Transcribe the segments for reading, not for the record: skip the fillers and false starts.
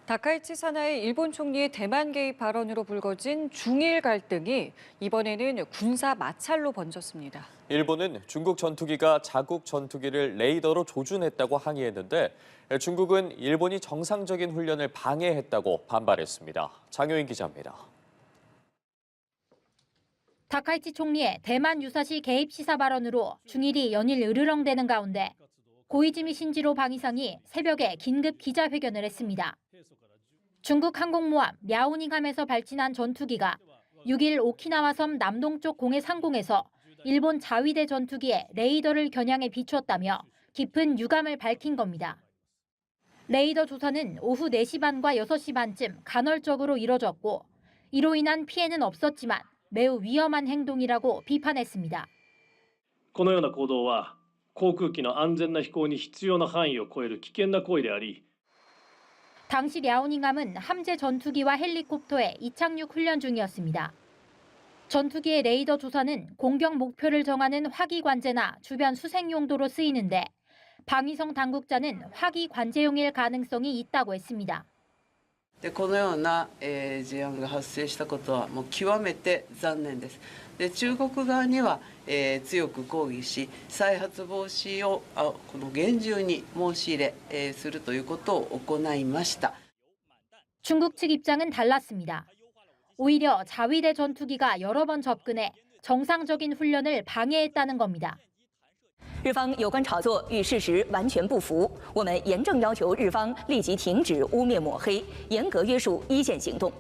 다카이치 사나이 일본 총리의 대만 개입 발언으로 불거진 중일 갈등이 이번에는 군사 마찰로 번졌습니다. 일본은 중국 전투기가 자국 전투기를 레이더로 조준했다고 항의했는데 중국은 일본이 정상적인 훈련을 방해했다고 반발했습니다. 장효인 기자입니다. 다카이치 총리의 대만 유사시 개입 시사 발언으로 중일이 연일 으르렁대는 가운데 고이즈미 신지로 방위상이 새벽에 긴급 기자회견을 했습니다. 중국 항공모함 랴오닝함에서 발진한 전투기가 6일 오키나와 섬 남동쪽 공해 상공에서 일본 자위대 전투기에 레이더를 겨냥해 비추었다며 깊은 유감을 밝힌 겁니다. 레이더 조사는 오후 4시 반과 6시 반쯤 간헐적으로 이뤄졌고 이로 인한 피해는 없었지만 매우 위험한 행동이라고 비판했습니다. このような行動は航空機の安全な飛行に必要な範囲を超える危険な行為であり 당시 랴오닝함은 함재 전투기와 헬리콥터의 이착륙 훈련 중이었습니다. 전투기의 레이더 조사는 공격 목표를 정하는 화기 관제나 주변 수색 용도로 쓰이는데 방위성 당국자는 화기 관제용일 가능성이 있다고 했습니다. このような事案が発生したことはもう極めて残念です。中国側には強く抗議し、再発防止をこの厳重に申し入れするということを行いました。 중국 측 입장은 달랐습니다. 오히려 자위대 전투기가 여러 번 접근해 정상적인 훈련을 방해했다는 겁니다. 日方有关炒作与事实完全不符，我们严正要求日方立即停止污蔑抹黑，严格约束一线行动。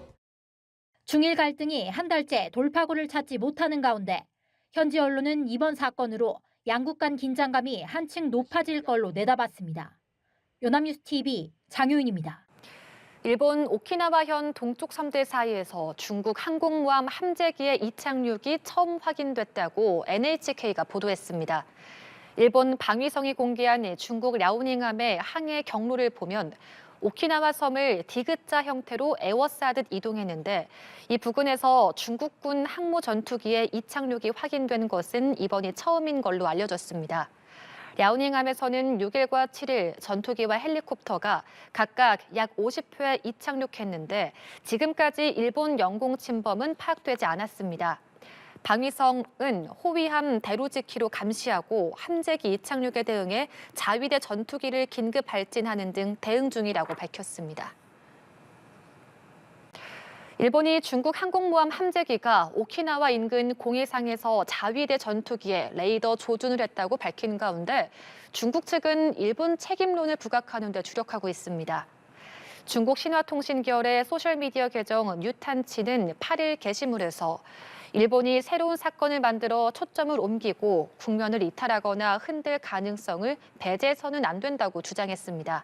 중일 갈등이 한 달째 돌파구를 찾지 못하는 가운데 현지 언론은 이번 사건으로 양국 간 긴장감이 한층 높아질 걸로 내다봤습니다. 연합뉴스 TV 장효인입니다. 일본 오키나와현 동쪽 섬들 사이에서 중국 항공모함 함재기의 이착륙이 처음 확인됐다고 NHK가 보도했습니다. 일본 방위성이 공개한 중국 랴오닝함의 항해 경로를 보면 오키나와 섬을 디귿자 형태로 에워싸듯 이동했는데 이 부근에서 중국군 항모 전투기의 이착륙이 확인된 것은 이번이 처음인 걸로 알려졌습니다. 랴오닝함에서는 6일과 7일 전투기와 헬리콥터가 각각 약 50회 이착륙했는데 지금까지 일본 영공 침범은 파악되지 않았습니다. 방위성은 호위함 대로지키로 감시하고 함재기 이착륙에 대응해 자위대 전투기를 긴급 발진하는 등 대응 중이라고 밝혔습니다. 일본이 중국 항공모함 함재기가 오키나와 인근 공해상에서 자위대 전투기에 레이더 조준을 했다고 밝힌 가운데 중국 측은 일본 책임론을 부각하는 데 주력하고 있습니다. 중국 신화통신 계열의 소셜미디어 계정 뉴탄치는 8일 게시물에서 일본이 새로운 사건을 만들어 초점을 옮기고 국면을 이탈하거나 흔들 가능성을 배제해서는 안 된다고 주장했습니다.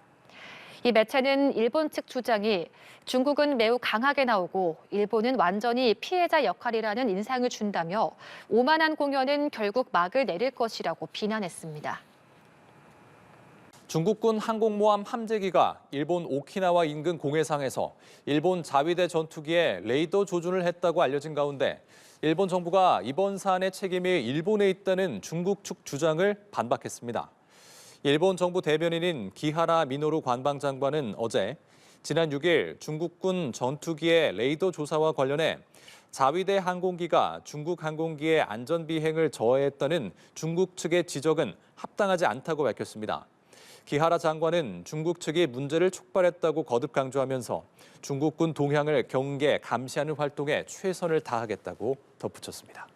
이 매체는 일본 측 주장이 중국은 매우 강하게 나오고 일본은 완전히 피해자 역할이라는 인상을 준다며 오만한 공연은 결국 막을 내릴 것이라고 비난했습니다. 중국군 항공모함 함재기가 일본 오키나와 인근 공해상에서 일본 자위대 전투기에 레이더 조준을 했다고 알려진 가운데 일본 정부가 이번 사안의 책임이 일본에 있다는 중국 측 주장을 반박했습니다. 일본 정부 대변인인 기하라 미노루 관방장관은 어제 지난 6일 중국군 전투기의 레이더 조사와 관련해 자위대 항공기가 중국 항공기의 안전 비행을 저해했다는 중국 측의 지적은 합당하지 않다고 밝혔습니다. 기하라 장관은 중국 측이 문제를 촉발했다고 거듭 강조하면서 중국군 동향을 경계, 감시하는 활동에 최선을 다하겠다고 덧붙였습니다.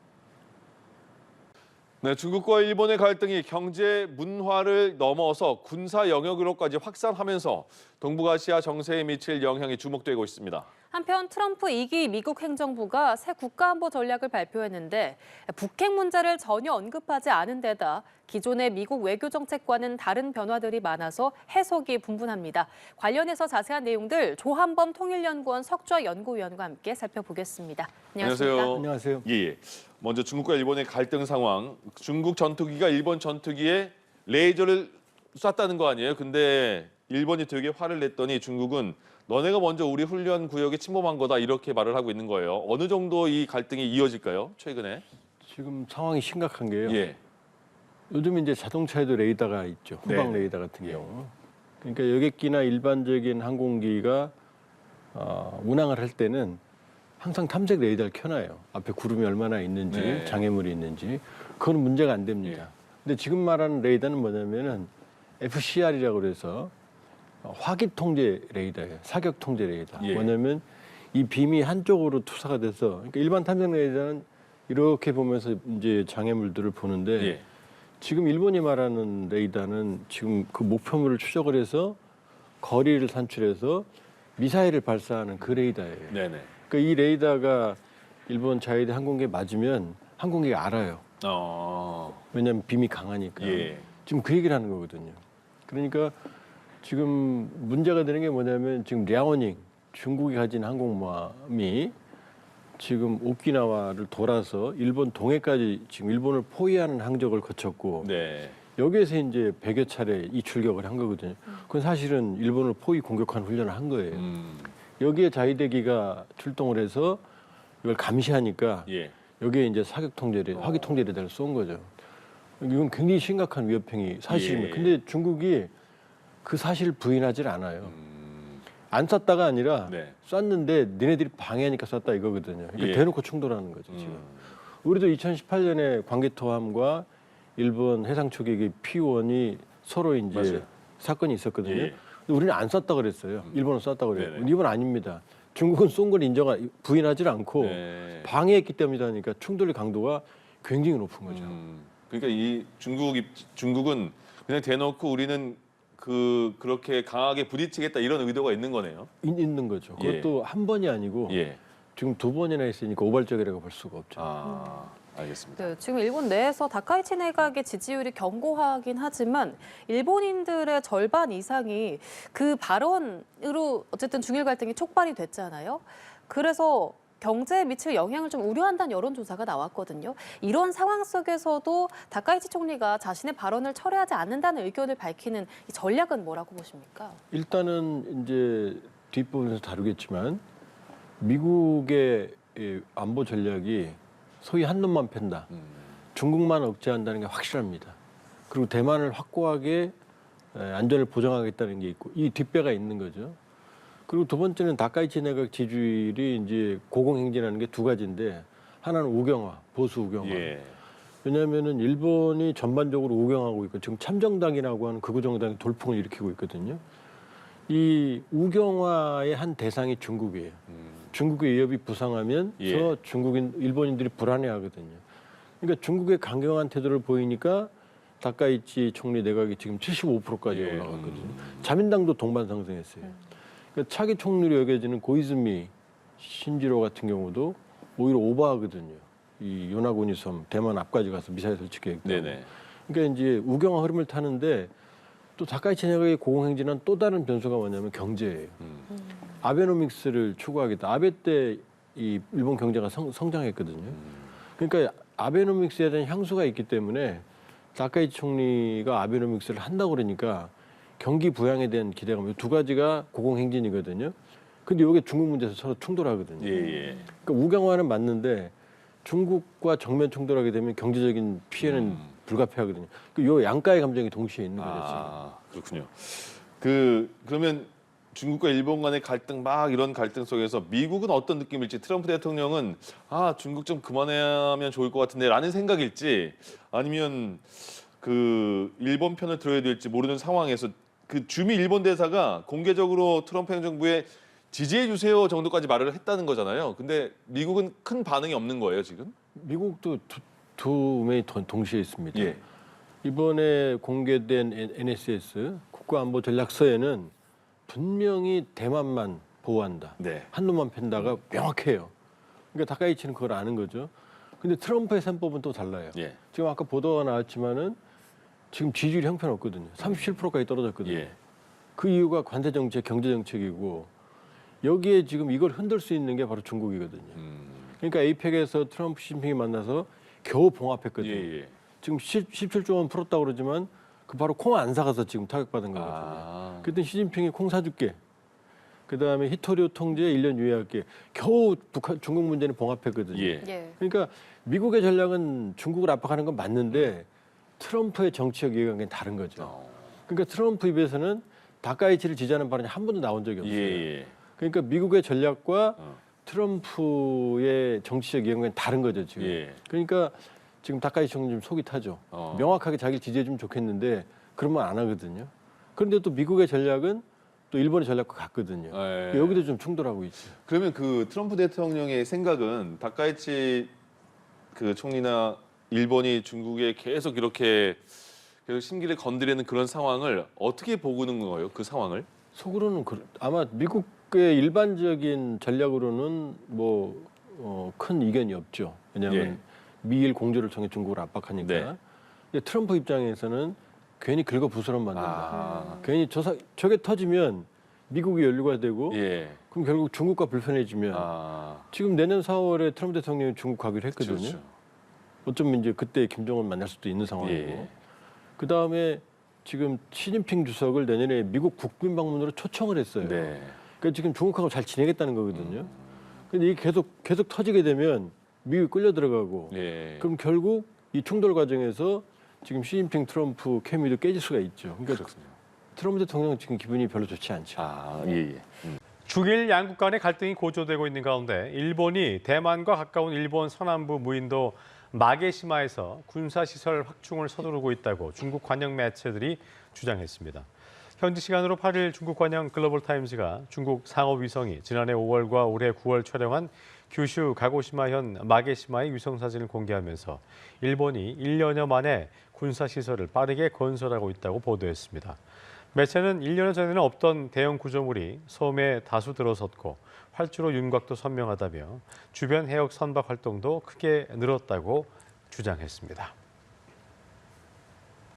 네, 중국과 일본의 갈등이 경제, 문화를 넘어서 군사 영역으로까지 확산하면서 동북아시아 정세에 미칠 영향이 주목되고 있습니다. 한편 트럼프 2기 미국 행정부가 새 국가안보 전략을 발표했는데 북핵 문제를 전혀 언급하지 않은 데다 기존의 미국 외교 정책과는 다른 변화들이 많아서 해석이 분분합니다. 관련해서 자세한 내용들 조한범 통일연구원 석좌 연구위원과 함께 살펴보겠습니다. 안녕하십니까? 안녕하세요. 예. 먼저 중국과 일본의 갈등 상황. 중국 전투기가 일본 전투기에 레이저를 쐈다는 거 아니에요? 근데 일본이 되게 화를 냈더니 중국은 너네가 먼저 우리 훈련 구역에 침범한 거다 이렇게 말을 하고 있는 거예요. 어느 정도 이 갈등이 이어질까요? 최근에? 지금 상황이 심각한 게요. 예. 요즘 이제 자동차에도 레이더가 있죠. 후방 네. 레이더 같은 경우. 그러니까 여객기나 일반적인 항공기가 운항을 할 때는 항상 탐색 레이더를 켜놔요. 앞에 구름이 얼마나 있는지, 네. 장애물이 있는지. 그건 문제가 안 됩니다. 근데 지금 말하는 레이더는 뭐냐면은 FCR이라고 그래서 화기 통제 레이더예요. 사격 통제 레이더. 예. 뭐냐면 이 빔이 한쪽으로 투사가 돼서, 그러니까 일반 탐색 레이더는 이렇게 보면서 이제 장애물들을 보는데 예. 지금 일본이 말하는 레이더는 지금 그 목표물을 추적을 해서 거리를 산출해서 미사일을 발사하는 그 레이더예요. 네네. 그러니까 이 레이더가 일본 자위대 항공기에 맞으면 항공기가 알아요. 왜냐하면 빔이 강하니까. 예. 지금 그 얘기를 하는 거거든요. 그러니까 지금 문제가 되는 게 뭐냐면 지금 랴오닝 중국이 가진 항공모함이 지금 오키나와를 돌아서 일본 동해까지 지금 일본을 포위하는 항적을 거쳤고 네. 여기에서 이제 100여 차례 이 출격을 한 거거든요. 그건 사실은 일본을 포위 공격하는 훈련을 한 거예요. 여기에 자위대기가 출동을 해서 이걸 감시하니까 예. 여기에 이제 사격 통제를 화기 통제를 쏜 거죠. 이건 굉장히 심각한 위협행위 사실입니다. 예. 근데 중국이 그 사실을 부인하질 않아요. 안 쐈다가 아니라 네. 쐈는데 니네들이 방해하니까 쐈다 이거거든요. 그러니까 예. 대놓고 충돌하는 거죠 지금. 우리도 2018년에 광개토함과 일본 해상 초계기 P1이 서로 이제 맞아요. 사건이 있었거든요. 예. 근데 우리는 안 쐈다 그랬어요. 일본은 쐈다 그래요. 네네. 이건 아닙니다. 중국은 쏜 걸 부인하지 않고 네. 방해했기 때문이니까 충돌의 강도가 굉장히 높은 거죠. 그러니까 이 중국은 그냥 대놓고 우리는 그렇게 강하게 부딪히겠다 이런 의도가 있는 거네요. 있는 거죠. 예. 그것도 한 번이 아니고 예. 지금 두 번이나 했으니까 오발적이라고 볼 수가 없죠. 아, 알겠습니다. 네, 지금 일본 내에서 다카이치 내각의 지지율이 견고하긴 하지만 일본인들의 절반 이상이 그 발언으로 어쨌든 중일 갈등이 촉발이 됐잖아요. 그래서 경제에 미칠 영향을 좀 우려한다는 여론조사가 나왔거든요. 이런 상황 속에서도 다카이치 총리가 자신의 발언을 철회하지 않는다는 의견을 밝히는 이 전략은 뭐라고 보십니까? 일단은 이제 뒷부분에서 다루겠지만 미국의 안보 전략이 소위 한 놈만 팬다. 중국만 억제한다는 게 확실합니다. 그리고 대만을 확고하게 안전을 보장하겠다는 게 있고 이 뒷배가 있는 거죠. 그리고 두 번째는 다카이치 내각 지지율이 이제 고공행진하는 게 두 가지인데 하나는 우경화, 보수 우경화. 예. 왜냐하면은 일본이 전반적으로 우경하고 있고 지금 참정당이라고 하는 극우 정당이 돌풍을 일으키고 있거든요. 이 우경화의 한 대상이 중국이에요. 중국의 위협이 부상하면 예. 일본인들이 불안해하거든요. 그러니까 중국의 강경한 태도를 보이니까 다카이치 총리 내각이 지금 75%까지 예. 올라갔거든요. 자민당도 동반 상승했어요. 그러니까 차기 총리로 여겨지는 고이즈미 신지로 같은 경우도 오히려 오버하거든요. 이 요나고니 섬 대만 앞까지 가서 미사일 설치 계획도. 네네. 그러니까 이제 우경화 흐름을 타는데 또 다카이치 내각의 고공행진한 또 다른 변수가 뭐냐면 경제예요. 아베노믹스를 추구하겠다. 아베 때 이 일본 경제가 성장했거든요. 그러니까 아베노믹스에 대한 향수가 있기 때문에 다카이치 총리가 아베노믹스를 한다고 그러니까 경기 부양에 대한 기대감 두 가지가 고공행진이거든요. 근데 이게 중국 문제에서 서로 충돌하거든요. 예. 그러니까 우경화는 맞는데 중국과 정면 충돌하게 되면 경제적인 피해는 불가피하거든요. 요 양가의 감정이 동시에 있는 거죠. 아, 그렇군요. 그러면 중국과 일본 간의 갈등 이런 갈등 속에서 미국은 어떤 느낌일지 트럼프 대통령은 중국 좀 그만하면 좋을 것 같은데라는 생각일지 아니면 일본 편을 들어야 될지 모르는 상황에서 주미 일본 대사가 공개적으로 트럼프 행정부에 지지해 주세요 정도까지 말을 했다는 거잖아요. 근데 미국은 큰 반응이 없는 거예요, 지금? 미국도 두 움직임이 동시에 있습니다. 예. 이번에 공개된 NSS 국가안보전략서에는 분명히 대만만 보호한다. 네. 한 놈만 팬다가 명확해요. 그러니까 다카이치는 그걸 아는 거죠. 근데 트럼프의 셈법은 또 달라요. 예. 지금 아까 보도가 나왔지만은 지금 지지율이 형편없거든요. 37%까지 떨어졌거든요. 예. 그 이유가 관세 정책, 경제 정책이고 여기에 지금 이걸 흔들 수 있는 게 바로 중국이거든요. 그러니까 에이펙에서 트럼프 시진핑이 만나서 겨우 봉합했거든요. 예. 지금 17조 원 풀었다고 그러지만 그 바로 콩 안 사가서 지금 타격받은 거거든요. 그랬더니 시진핑이 콩 사줄게. 그다음에 히토리오 통제 1년 유예할게. 겨우 중국 문제는 봉합했거든요. 예. 그러니까 미국의 전략은 중국을 압박하는 건 맞는데 트럼프의 정치적 이해가 굉장히 다른 거죠. 그러니까 트럼프 입에서는 다카이치를 지지하는 발언이 한 번도 나온 적이 없어요. 예. 그러니까 미국의 전략과 트럼프의 정치적 이해관계는 다른 거죠 지금. 예. 그러니까 지금 다카이치 총리 좀 속이 타죠. 명확하게 자기를 지지해주면 좋겠는데 그런 말 안 하거든요. 그런데 또 미국의 전략은 또 일본의 전략과 같거든요. 예. 여기도 좀 충돌하고 있죠. 그러면 그 트럼프 대통령의 생각은 다카이치 그 총리나 일본이 중국에 계속 이렇게 계속 심기를 건드리는 그런 상황을 어떻게 보고는 거예요? 그 상황을? 속으로는 아마 미국의 일반적인 전략으로는 뭐 큰 이견이 없죠. 왜냐하면 예. 미일 공조를 통해 중국을 압박하니까. 네. 근데 트럼프 입장에서는 괜히 긁어부스럼 만든다. 괜히 저게 터지면 미국이 연루가 되고 예. 그럼 결국 중국과 불편해지면 지금 내년 4월에 트럼프 대통령이 중국 가기로 했거든요. 그렇죠. 어쩌면 이제 그때 김정은 만날 수도 있는 상황이고. 예. 그 다음에 지금 시진핑 주석을 내년에 미국 국빈 방문으로 초청을 했어요. 네. 그러니까 지금 중국하고 잘 지내겠다는 거거든요. 근데 이게 계속 터지게 되면 미국이 끌려 들어가고 예. 그럼 결국 이 충돌 과정에서 지금 시진핑 트럼프 케미도 깨질 수가 있죠. 그러니까 트럼프 대통령은 지금 기분이 별로 좋지 않죠. 예. 중일 양국 간의 갈등이 고조되고 있는 가운데 일본이 대만과 가까운 일본 서남부 무인도 마게시마에서 군사시설 확충을 서두르고 있다고 중국 관영 매체들이 주장했습니다. 현지 시간으로 8일 중국 관영 글로벌타임즈가 중국 상업위성이 지난해 5월과 올해 9월 촬영한 규슈 가고시마현 마게시마의 위성사진을 공개하면서 일본이 1년여 만에 군사시설을 빠르게 건설하고 있다고 보도했습니다. 매체는 1년 전에는 없던 대형 구조물이 섬에 다수 들어섰고 활주로 윤곽도 선명하다며 주변 해역 선박 활동도 크게 늘었다고 주장했습니다.